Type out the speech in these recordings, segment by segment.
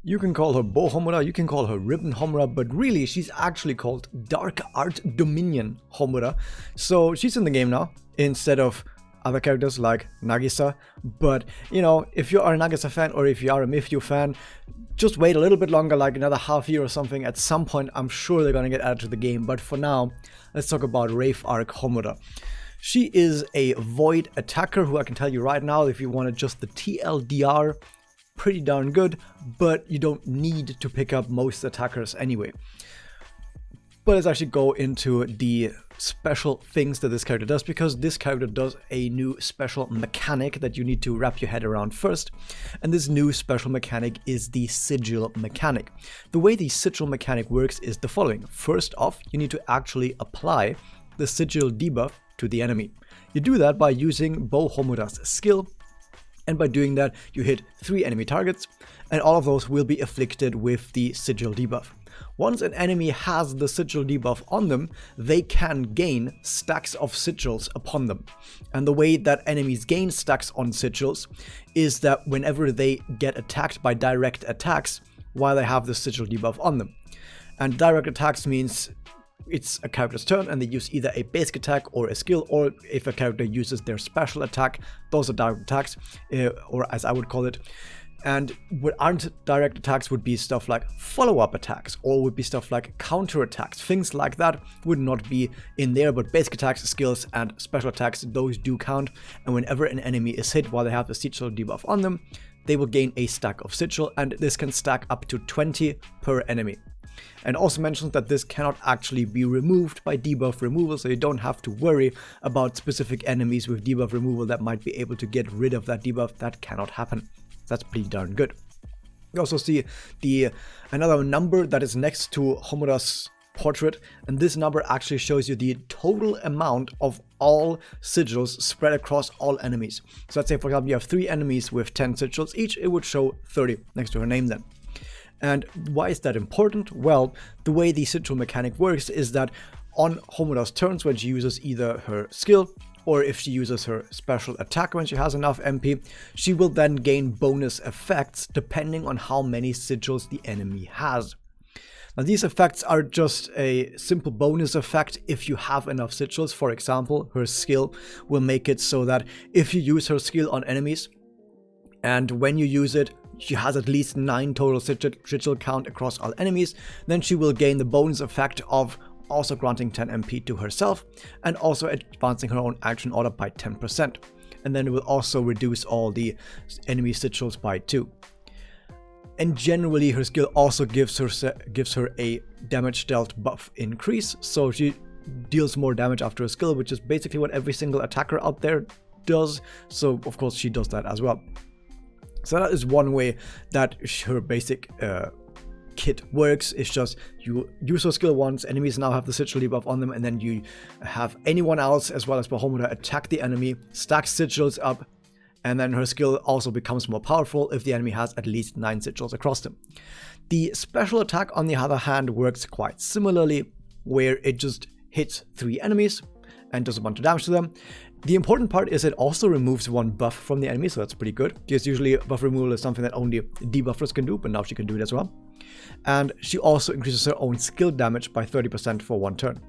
You can call her Bow Homura, you can call her Ribbon Homura, but really she's actually called Dark Art Dominion Homura. So she's in the game now instead of other characters like Nagisa. But you know, if you are a Nagisa fan or if you are a Mifyu fan, just wait a little bit longer, like another half year or something. At some point I'm sure they're gonna get added to the game, but for now let's talk about Wraith Arc Homura. She is a void attacker who I can tell you right now, if you wanted just the TLDR, pretty darn good, but you don't need to pick up most attackers anyway. But let's actually go into the special things that this character does, because this character does a new special mechanic that you need to wrap your head around first. And this new special mechanic is the sigil mechanic. The way the sigil mechanic works is the following. First off, you need to actually apply the sigil debuff to the enemy. You do that by using Bow Homura's skill, and by doing that you hit 3 enemy targets, and all of those will be afflicted with the sigil debuff. Once an enemy has the sigil debuff on them, they can gain stacks of sigils upon them. And the way that enemies gain stacks on sigils is that whenever they get attacked by direct attacks while they have the sigil debuff on them. And direct attacks means it's a character's turn and they use either a basic attack or a skill, or if a character uses their special attack, those are direct attacks, or as I would call it. And what aren't direct attacks would be stuff like follow-up attacks, or would be stuff like counter attacks. Things like that would not be in there, but basic attacks, skills, and special attacks, those do count. And whenever an enemy is hit while they have the sigil debuff on them, they will gain a stack of sigil, and this can stack up to 20 per enemy. And also mentions that this cannot actually be removed by debuff removal, so you don't have to worry about specific enemies with debuff removal that might be able to get rid of that debuff. That cannot happen. That's pretty darn good. You also see another number that is next to Homura's portrait, and this number actually shows you the total amount of all sigils spread across all enemies. So let's say, for example, you have 3 enemies with 10 sigils each, it would show 30 next to her name then. And why is that important? Well, the way the sigil mechanic works is that on Homura's turns, when she uses either her skill or if she uses her special attack when she has enough MP, she will then gain bonus effects depending on how many sigils the enemy has. Now these effects are just a simple bonus effect if you have enough sigils. For example, her skill will make it so that if you use her skill on enemies, and when you use it, she has at least 9 total sigil count across all enemies, then she will gain the bonus effect of also granting 10 MP to herself, and also advancing her own action order by 10%. And then it will also reduce all the enemy sigils by 2. And generally her skill also gives her a damage dealt buff increase, so she deals more damage after a skill, which is basically what every single attacker out there does, so of course she does that as well. So that is one way that her basic kit works. It's just you use her skill once, enemies now have the sigil debuff on them, and then you have anyone else as well as Homura attack the enemy, stack sigils up, and then her skill also becomes more powerful if the enemy has at least 9 sigils across them. The special attack, on the other hand, works quite similarly, where it just hits 3 enemies and does a bunch of damage to them. The important part is it also removes 1 buff from the enemy, so that's pretty good, because usually buff removal is something that only debuffers can do, but now she can do it as well. And she also increases her own skill damage by 30% for 1 turn.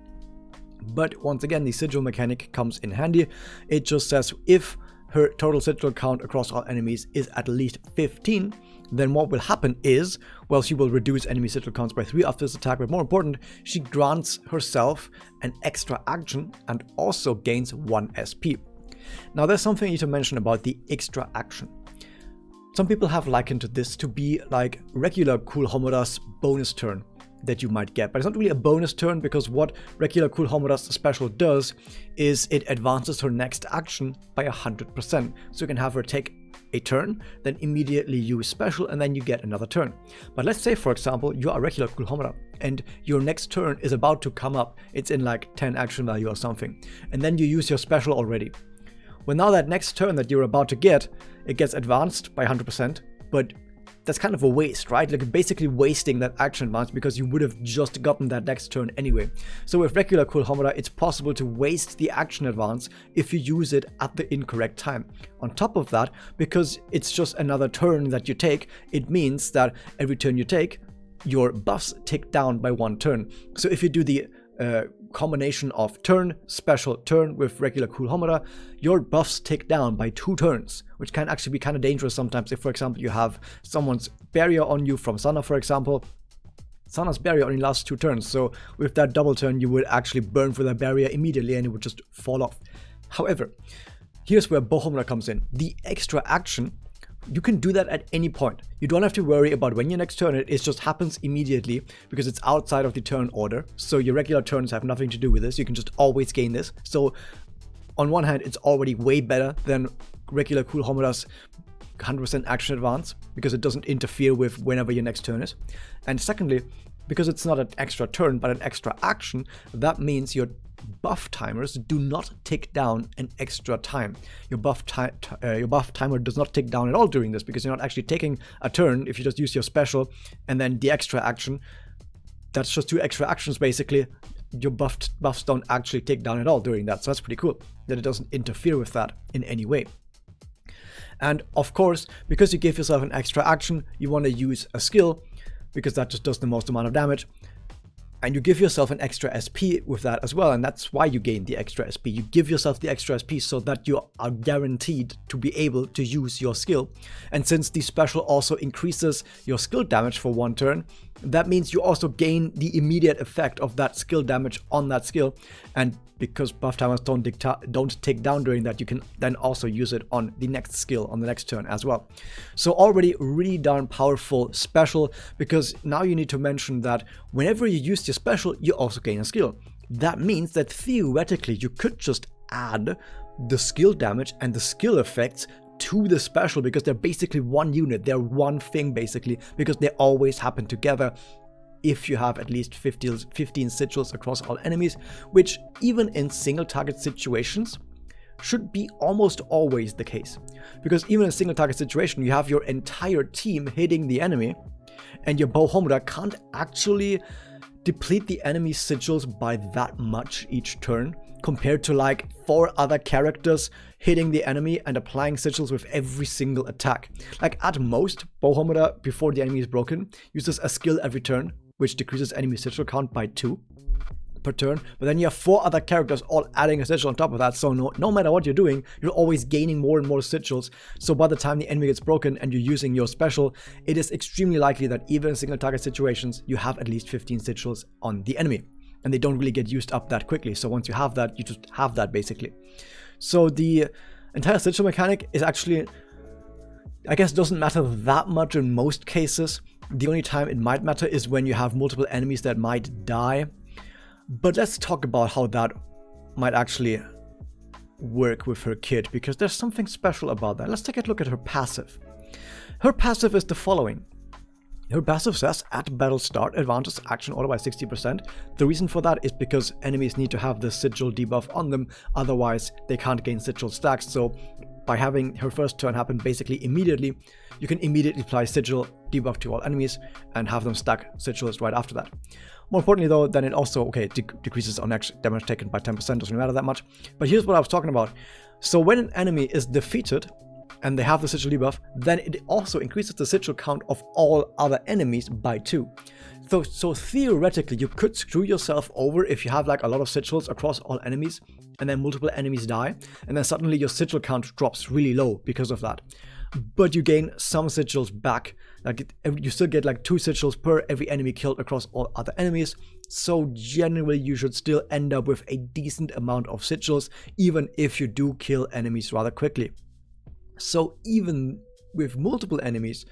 But once again, the sigil mechanic comes in handy. It just says if her total sigil count across all enemies is at least 15, then what will happen is, well, she will reduce enemy sigil counts by 3 after this attack, but more important, she grants herself an extra action and also gains 1 SP. Now there's something I need to mention about the extra action. Some people have likened this to be like regular Cool Homura's bonus turn that you might get, but it's not really a bonus turn, because what regular Cool Homura's special does is it advances her next action by 100%. So you can have her take a turn, then immediately use special, and then you get another turn. But let's say, for example, you are regular Cool Homura and your next turn is about to come up. It's in like 10 action value or something, and then you use your special already. Well, now that next turn that you're about to get, it gets advanced by 100%, but that's kind of a waste, right? Like basically wasting that action advance because you would have just gotten that next turn anyway. So with regular Cool Homura, it's possible to waste the action advance if you use it at the incorrect time. On top of that, because it's just another turn that you take, it means that every turn you take, your buffs tick down by 1 turn. So if you do the combination of turn, special, turn with regular Cool Homura, your buffs tick down by 2 turns, which can actually be kind of dangerous sometimes. If, for example, you have someone's barrier on you from Sana, for example, Sana's barrier only lasts 2 turns, so with that double turn, you would actually burn for that barrier immediately and it would just fall off. However, here's where Bow Homura comes in. The extra action, you can do that at any point. You don't have to worry about when your next turn it just happens immediately because it's outside of the turn order. So your regular turns have nothing to do with this. You can just always gain this. So on one hand, it's already way better than regular Cool Homura's 100% action advance because it doesn't interfere with whenever your next turn is. And secondly, because it's not an extra turn but an extra action, that means your buff timers do not tick down an extra time. Your buff timer does not tick down at all during this because you're not actually taking a turn if you just use your special and then the extra action. That's just 2 extra actions basically. Your buffs don't actually tick down at all during that. So that's pretty cool that it doesn't interfere with that in any way. And of course, because you give yourself an extra action, you want to use a skill because that just does the most amount of damage. And you give yourself an extra SP with that as well, and that's why you gain the extra SP. You give yourself the extra SP so that you are guaranteed to be able to use your skill. And since the special also increases your skill damage for 1 turn, that means you also gain the immediate effect of that skill damage on that skill. And because buff timers don't tick down during that, you can then also use it on the next skill on the next turn as well. So already really darn powerful special, because now you need to mention that whenever you use your special, you also gain a skill. That means that theoretically you could just add the skill damage and the skill effects to the special because they're basically one unit, they're one thing basically, because they always happen together if you have at least 15 sigils across all enemies, which even in single target situations should be almost always the case. Because even in a single target situation, you have your entire team hitting the enemy, and your Bow Homura can't actually deplete the enemy's sigils by that much each turn, compared to like 4 other characters hitting the enemy and applying sigils with every single attack. Like at most, Bow Homura, before the enemy is broken, uses a skill every turn, which decreases enemy sigil count by 2 per turn, but then you have 4 other characters all adding a sigil on top of that, so no matter what you're doing, you're always gaining more and more sigils. So by the time the enemy gets broken and you're using your special, it is extremely likely that even in single target situations, you have at least 15 sigils on the enemy, and they don't really get used up that quickly. So once you have that, you just have that basically. So the entire sigil mechanic is actually, I guess, doesn't matter that much in most cases. The only time it might matter is when you have multiple enemies that might die. But let's talk about how that might actually work with her kit, because there's something special about that. Let's take a look at her passive. Her passive is the following. Her passive says, at battle start, advances action order by 60%. The reason for that is because enemies need to have the sigil debuff on them, otherwise they can't gain sigil stacks. So by having her first turn happen basically immediately, you can immediately apply sigil debuff to all enemies and have them stack sigils right after that. More importantly though, then it also, decreases on damage taken by 10%, doesn't matter that much. But here's what I was talking about. So when an enemy is defeated and they have the sigil debuff, then it also increases the sigil count of all other enemies by 2. So theoretically, you could screw yourself over if you have like a lot of sigils across all enemies and then multiple enemies die, and then suddenly your sigil count drops really low because of that. But you gain some sigils back. Like you still get like 2 sigils per every enemy killed across all other enemies. So generally you should still end up with a decent amount of sigils, even if you do kill enemies rather quickly. So even with multiple enemies,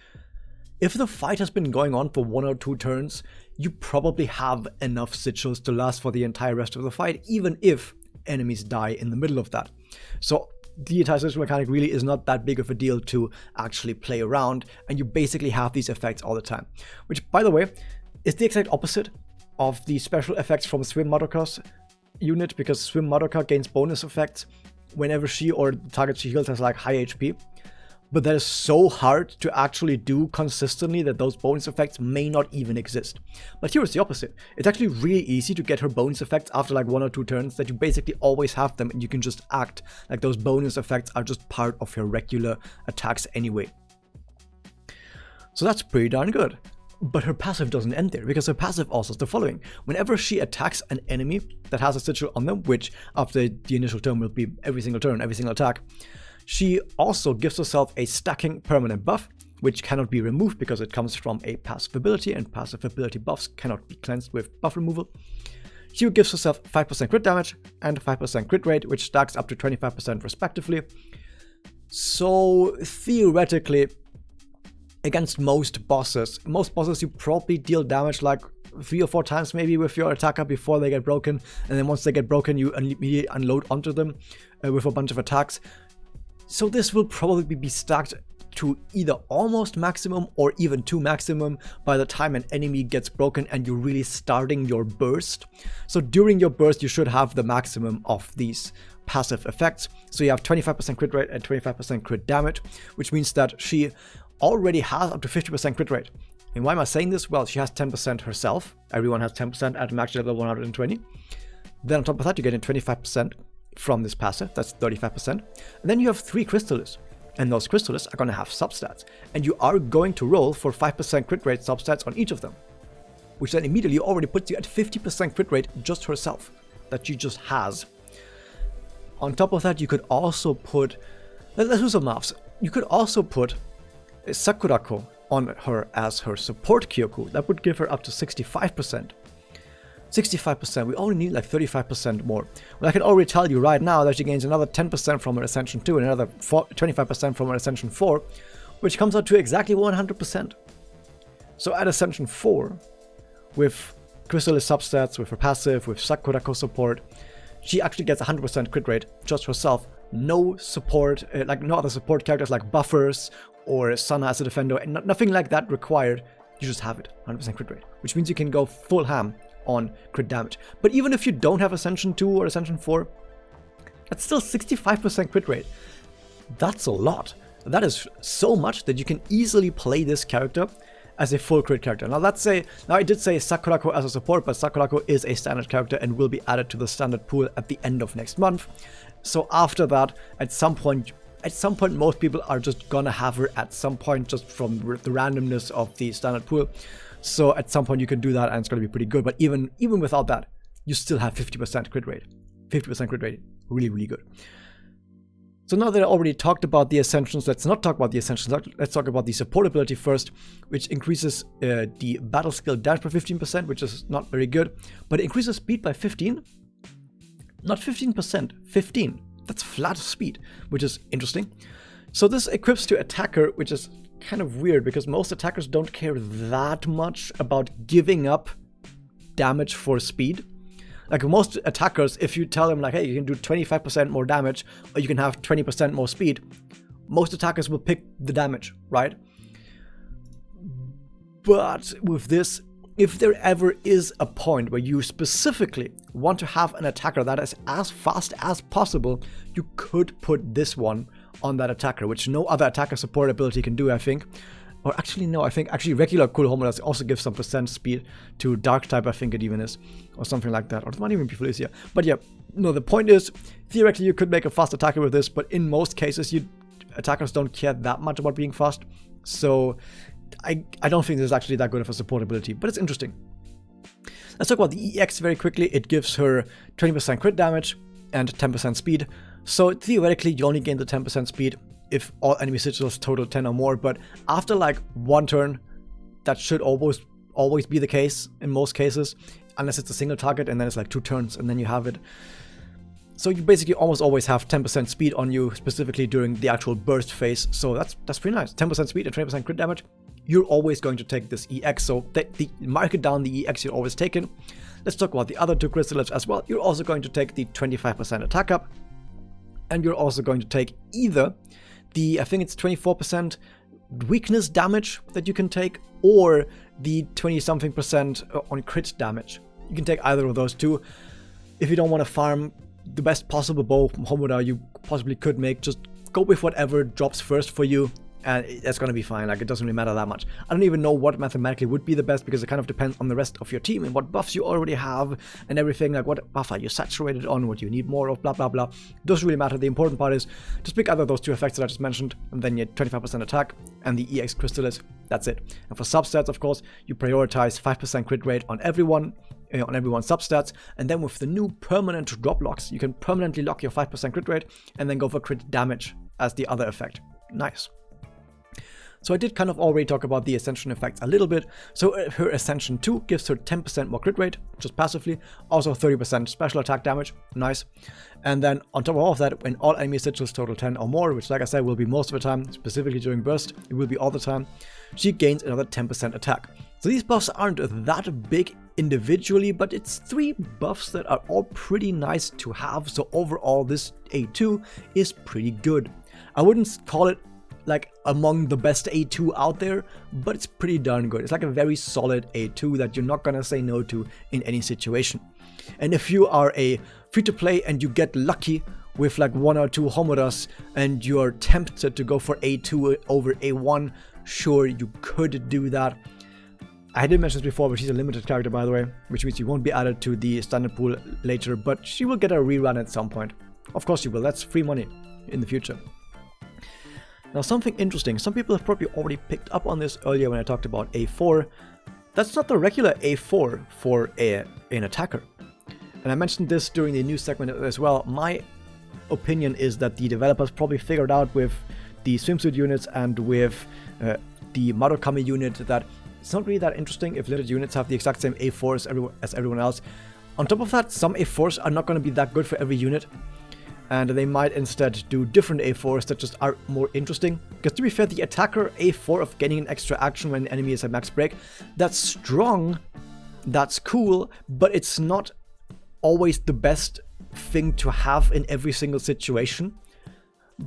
if the fight has been going on for 1 or 2 turns, you probably have enough sigils to last for the entire rest of the fight, even if enemies die in the middle of that. So the entire sigil mechanic really is not that big of a deal to actually play around, and you basically have these effects all the time. Which, by the way, is the exact opposite of the special effects from Swim Madoka's unit, because Swim Madoka gains bonus effects whenever she or the target she heals has like high HP. but that is so hard to actually do consistently that those bonus effects may not even exist. But here is the opposite. It's actually really easy to get her bonus effects after like 1 or 2 turns, that you basically always have them and you can just act like those bonus effects are just part of your regular attacks anyway. So that's pretty darn good. But her passive doesn't end there, because her passive also is the following. Whenever she attacks an enemy that has a sigil on them, which after the initial turn will be every single turn, every single attack, she also gives herself a stacking permanent buff, which cannot be removed because it comes from a passive ability, and passive ability buffs cannot be cleansed with buff removal. She gives herself 5% crit damage and 5% crit rate, which stacks up to 25% respectively. So theoretically, against most bosses you probably deal damage like 3 or 4 times maybe with your attacker before they get broken, and then once they get broken you immediately unload onto them with a bunch of attacks. So this will probably be stacked to either almost maximum or even to maximum by the time an enemy gets broken and you're really starting your burst. So during your burst you should have the maximum of these passive effects. So you have 25% crit rate and 25% crit damage, which means that she already has up to 50% crit rate. And why am I saying this? Well, she has 10% herself. Everyone has 10% at max level 120. Then on top of that you get in 25% from this passive, that's 35%. And then you have 3 crystals, and those crystals are going to have substats, and you are going to roll for 5% crit rate substats on each of them, which then immediately already puts you at 50% crit rate just herself, that she just has. On top of that, you could also put, let's do some maths, you could also put Sakurako on her as her support Kyoku. That would give her up to 65%. 65%, we only need like 35% more. Well, I can already tell you right now that she gains another 10% from her Ascension 2 and another 25% from her Ascension 4, which comes out to exactly 100%. So at Ascension 4, with Chrysalis substats, with her passive, with Sakurako support, she actually gets 100% crit rate just herself. No support, like no other support characters like buffers or Sana as a defender, and nothing like that required. You just have it, 100% crit rate, which means you can go full ham on crit damage. But even if you don't have Ascension 2 or Ascension 4, that's still 65% crit rate. That's a lot. That is so much that you can easily play this character as a full crit character. Now I did say Sakurako as a support, but Sakurako is a standard character and will be added to the standard pool at the end of next month. So after that, at some point most people are just gonna have her at some point, just from the randomness of the standard pool. So at some point you can do that and it's going to be pretty good. But even without that, you still have 50% crit rate. 50% crit rate, really, really good. So now that I already talked about the Ascensions, let's not talk about the Ascensions. Let's talk about the support ability first, which increases the battle skill dash by 15%, which is not very good. But it increases speed by 15. Not 15%, 15. That's flat speed, which is interesting. So this equips to attacker, which is kind of weird because most attackers don't care that much about giving up damage for speed. Like most attackers, if you tell them like, hey, you can do 25% more damage or you can have 20% more speed, most attackers will pick the damage, right? But with this, if there ever is a point where you specifically want to have an attacker that is as fast as possible, you could put this one on that attacker, which no other attacker support ability can do, I think. Or actually, no, I think actually regular cool Homura also gives some percent speed to dark type, I think it even is, or something like that. Or it might even be Felicia. But yeah, no, the point is, theoretically you could make a fast attacker with this, but in most cases, attackers don't care that much about being fast. So I don't think this is actually that good of a support ability, but it's interesting. Let's talk about the EX very quickly. It gives her 20% crit damage and 10% speed. So theoretically, you only gain the 10% speed if all enemy sigils total 10 or more, but after like 1 turn, that should always be the case in most cases, unless it's a single target and then it's like 2 turns and then you have it. So you basically almost always have 10% speed on you, specifically during the actual burst phase. So that's pretty nice. 10% speed and 20% crit damage. You're always going to take this EX, so mark it down, the EX you're always taking. Let's talk about the other 2 crystals as well. You're also going to take the 25% attack up, and you're also going to take either the, I think it's 24% weakness damage that you can take, or the 20-something% on crit damage. You can take either of those 2. If you don't want to farm the best possible bow from Homura you possibly could make, just go with whatever drops first for you, and that's going to be fine. Like, it doesn't really matter that much. I don't even know what mathematically would be the best, because it kind of depends on the rest of your team and what buffs you already have and everything. Like, what buff are you saturated on, what you need more of, blah blah blah. Doesn't really matter. The important part is just pick either of those two effects that I just mentioned, and then you get 25% attack and the EX Crystallis. That's it. And for substats, of course, you prioritize 5% crit rate on everyone's substats, and then with the new permanent drop locks, you can permanently lock your 5% crit rate and then go for crit damage as the other effect. Nice. So I did kind of already talk about the Ascension effects a little bit. So her Ascension 2 gives her 10% more crit rate, just passively. Also 30% special attack damage. Nice. And then on top of all of that, when all enemy sigils total 10 or more, which like I said will be most of the time, specifically during burst, it will be all the time, she gains another 10% attack. So these buffs aren't that big individually, but it's 3 buffs that are all pretty nice to have. So overall, this A2 is pretty good. I wouldn't call it like among the best A2 out there, but it's pretty darn good. It's like a very solid A2 that you're not gonna say no to in any situation. And if you are a free-to-play and you get lucky with like 1 or 2 Homuras and you're tempted to go for A2 over A1, sure, you could do that. I did mention this before, but she's a limited character, by the way, which means she won't be added to the standard pool later, but she will get a rerun at some point. Of course she will. That's free money in the future. Now, something interesting. Some people have probably already picked up on this earlier when I talked about A4. That's not the regular A4 for an attacker. And I mentioned this during the news segment as well. My opinion is that the developers probably figured out with the swimsuit units and with the Madoka unit that it's not really that interesting if little units have the exact same A4 as everyone else. On top of that, some A4s are not going to be that good for every unit. And they might instead do different A4s that just are more interesting. Because to be fair, the attacker A4 of getting an extra action when the enemy is at max break, that's strong, that's cool, but it's not always the best thing to have in every single situation.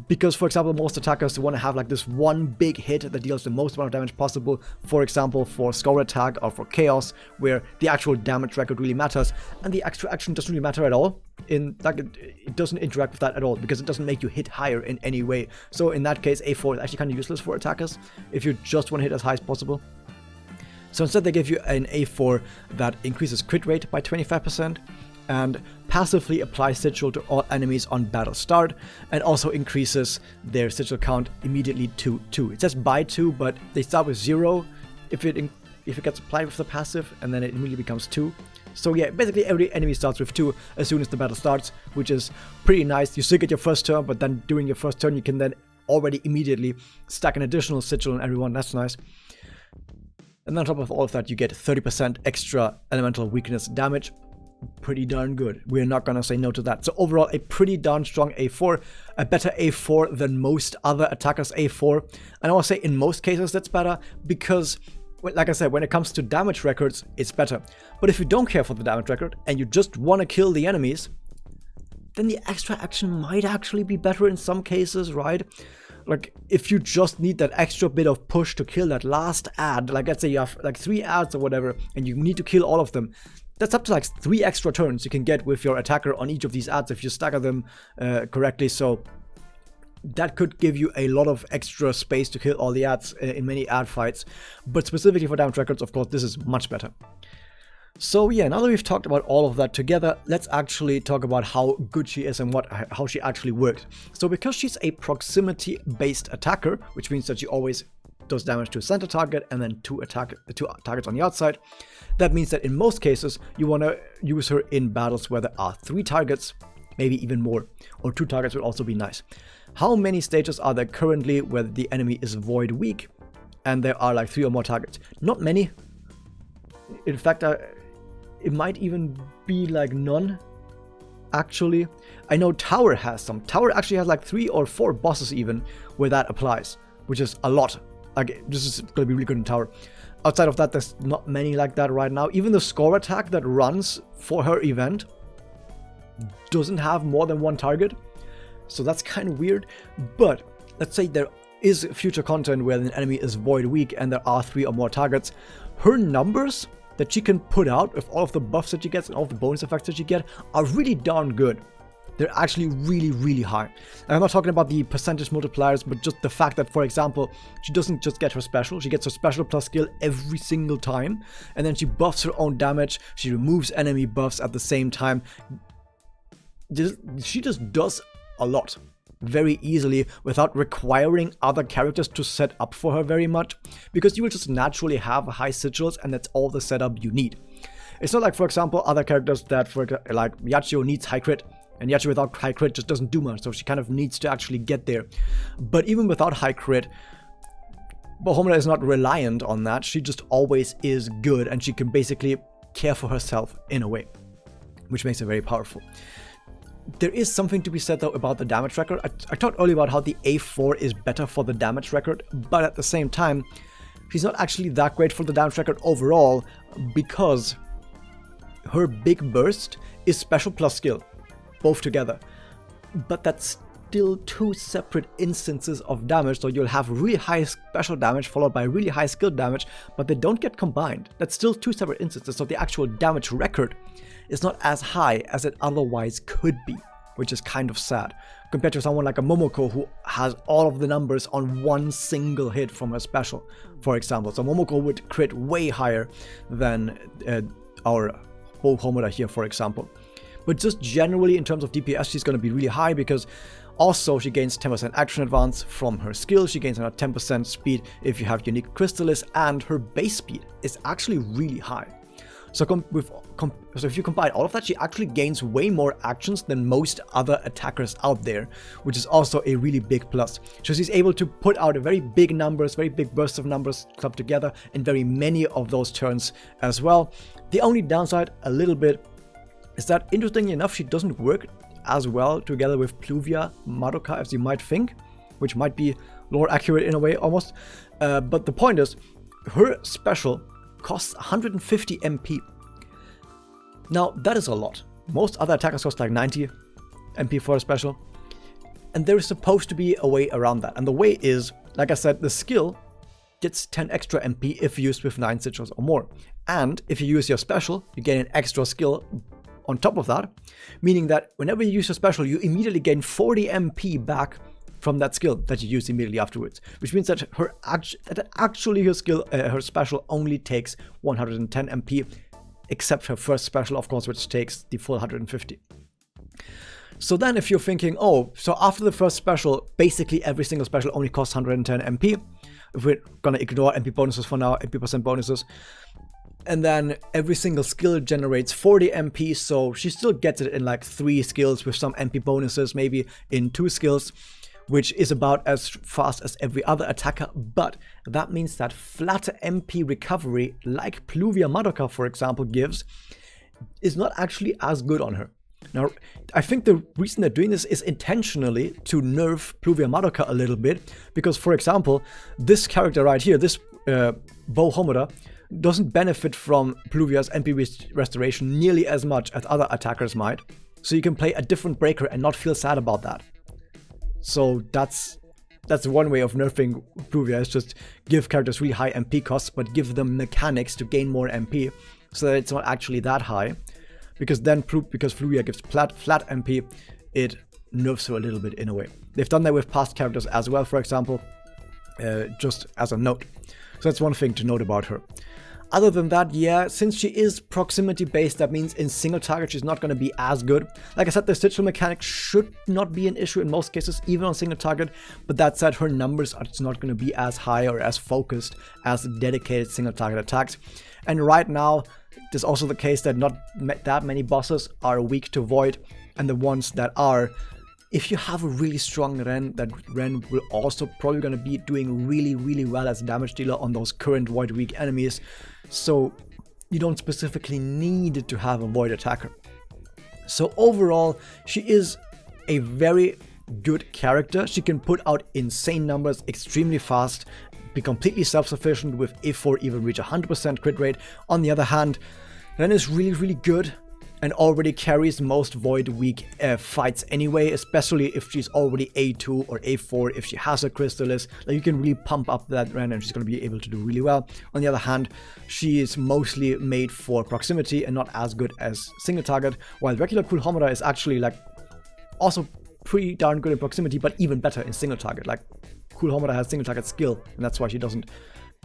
Because, for example, most attackers want to have like this one big hit that deals the most amount of damage possible. For example, for score attack or for chaos, where the actual damage record really matters, and the extra action doesn't really matter at all. It doesn't interact with that at all because it doesn't make you hit higher in any way. So in that case, A4 is actually kind of useless for attackers if you just want to hit as high as possible. So instead, they give you an A4 that increases crit rate by 25%. And passively applies sigil to all enemies on battle start, and also increases their sigil count immediately to 2. It says by 2, but they start with 0 if it gets applied with the passive, and then it immediately becomes 2. So yeah, basically every enemy starts with 2 as soon as the battle starts, which is pretty nice. You still get your first turn, but then during your first turn you can then already immediately stack an additional sigil on everyone. That's nice. And on top of all of that, you get 30% extra elemental weakness damage. Pretty darn good. We're not gonna say no to that. So overall, a pretty darn strong A4, a better A4 than most other attackers' A4. And I want to say in most cases that's better because, like I said, when it comes to damage records, it's better. But if you don't care for the damage record and you just want to kill the enemies, then the extra action might actually be better in some cases, right? Like, if you just need that extra bit of push to kill that last ad, like let's say you have like 3 ads or whatever, and you need to kill all of them, that's up to like 3 extra turns you can get with your attacker on each of these ads if you stagger them correctly. So that could give you a lot of extra space to kill all the ads in many ad fights. But specifically for damage records, of course, this is much better. So yeah, now that we've talked about all of that together, let's actually talk about how good she is and how she actually works. So because she's a proximity-based attacker, which means that she always does damage to a center target and then 2 targets on the outside, that means that in most cases you want to use her in battles where there are 3 targets, maybe even more, or 2 targets would also be nice. How many stages are there currently where the enemy is void weak and there are like 3 or more targets? Not many. In fact, it might even be like none, actually. I know Tower has some. Tower actually has like 3 or 4 bosses even where that applies, which is a lot. Like, this is going to be really good in Tower. Outside of that, there's not many like that right now. Even the score attack that runs for her event doesn't have more than 1 target. So that's kind of weird. But let's say there is future content where an enemy is void weak and there are 3 or more targets. Her numbers that she can put out with all of the buffs that she gets and all of the bonus effects that she get are really darn good. they're actually really, really high. And I'm not talking about the percentage multipliers, but just the fact that, for example, she doesn't just get her special, she gets her special plus skill every single time, and then she buffs her own damage, she removes enemy buffs at the same time. She just does a lot very easily without requiring other characters to set up for her very much, because you will just naturally have high sigils and that's all the setup you need. It's not like, for example, other characters that, like Yachio needs high crit, and Yachio without high crit just doesn't do much, so she kind of needs to actually get there. But even without high crit, Homura is not reliant on that. She just always is good, and she can basically care for herself in a way, which makes her very powerful. There is something to be said though about the damage record. I talked earlier about how the A4 is better for the damage record, but at the same time, she's not actually that great for the damage record overall, because her big burst is special plus skill, both together. But that's still two separate instances of damage, so you'll have really high special damage followed by really high skill damage, but they don't get combined. That's still two separate instances, so the actual damage record is not as high as it otherwise could be, which is kind of sad, compared to someone like a Momoko who has all of the numbers on one single hit from her special, for example. So Momoko would crit way higher than our Homura here, for example. But just generally in terms of DPS, she's going to be really high, because also she gains 10% action advance from her skill, she gains another 10% speed if you have unique Crystallis, and her base speed is actually really high. So if you combine all of that, she actually gains way more actions than most other attackers out there, which is also a really big plus. So she's able to put out very big numbers, very big bursts of numbers clubbed together in very many of those turns as well. The only downside, a little bit, is that interestingly enough, she doesn't work as well together with Pluvia Madoka as you might think, which might be lore accurate in a way almost. But the point is, her special costs 150 MP. Now, that is a lot. Most other attackers cost like 90 MP for a special. And there is supposed to be a way around that. And the way is, like I said, the skill gets 10 extra MP if used with 9 sigils or more. And if you use your special, you gain an extra skill on top of that, meaning that whenever you use your special, you immediately gain 40 MP back from that skill that you use immediately afterwards, which means that her special only takes 110 MP, except her first special, of course, which takes the full 150. So then if you're thinking, oh, so after the first special, basically every single special only costs 110 MP, if we're gonna ignore MP bonuses for now, MP% bonuses, and then every single skill generates 40 MP, so she still gets it in like 3 skills with some MP bonuses, maybe in 2 skills, which is about as fast as every other attacker, but that means that flat MP recovery, like Pluvia Madoka, for example, gives, is not actually as good on her. Now, I think the reason they're doing this is intentionally to nerf Pluvia Madoka a little bit, because, for example, this character right here, this Bow Homura, doesn't benefit from Pluvia's MP restoration nearly as much as other attackers might, so you can play a different breaker and not feel sad about that. So that's one way of nerfing Pluvia, is just give characters really high MP costs, but give them mechanics to gain more MP, so that it's not actually that high. Because Pluvia gives flat MP, it nerfs her a little bit in a way. They've done that with past characters as well, for example, just as a note. So that's one thing to note about her. Other than that, yeah, since she is proximity based, that means in single target she's not going to be as good. Like I said, the sigil mechanic should not be an issue in most cases, even on single target, but that said, her numbers are just not going to be as high or as focused as dedicated single target attacks. And right now, there's also the case that not that many bosses are weak to Void, and the ones that are, if you have a really strong Ren, that Ren will also probably going to be doing really, really well as a damage dealer on those current Void weak enemies. So you don't specifically need to have a Void attacker. So overall, she is a very good character. She can put out insane numbers extremely fast, be completely self-sufficient with A4, even reach 100% crit rate. On the other hand, Ren is really, really good and already carries most Void weak fights anyway, especially if she's already A2 or A4, if she has a Crystallis. Like, you can really pump up that Ren and she's going to be able to do really well. On the other hand, she is mostly made for proximity and not as good as single target, while regular cool Homura is actually like Also pretty darn good in proximity, but even better in single target. Like, cool Homura has single target skill, and that's why she doesn't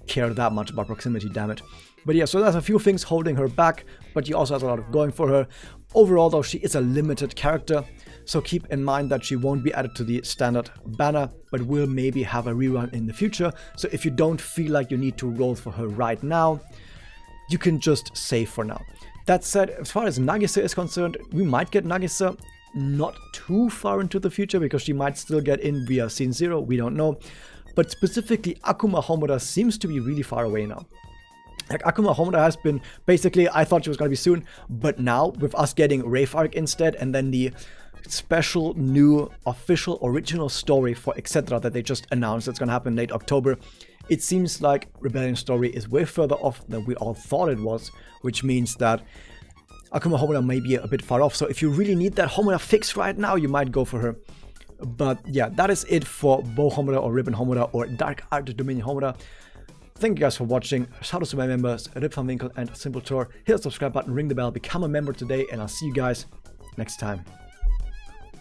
care that much about proximity damage. But yeah, so there's a few things holding her back, but she also has a lot of going for her. Overall though, she is a limited character, so keep in mind that she won't be added to the standard banner, but will maybe have a rerun in the future. So if you don't feel like you need to roll for her right now, you can just save for now. That said, as far as Nagisa is concerned, we might get Nagisa not too far into the future, because she might still get in via Scene 0, we don't know. But specifically, Akuma Homura seems to be really far away now. Like, Akuma Homura has been, basically, I thought she was going to be soon, but now, with us getting Wraith Arc instead, and then the special new official original story for Exedra that they just announced that's going to happen late October, it seems like Rebellion story is way further off than we all thought it was, which means that Akuma Homura may be a bit far off. So if you really need that Homura fix right now, you might go for her. But yeah, that is it for Bow Homura or Ribbon Homura or Dark Art Dominion Homura. Thank you guys for watching. Shout out to my members, Rip Van Winkle and Simple Tor. Hit the subscribe button, ring the bell, become a member today, and I'll see you guys next time.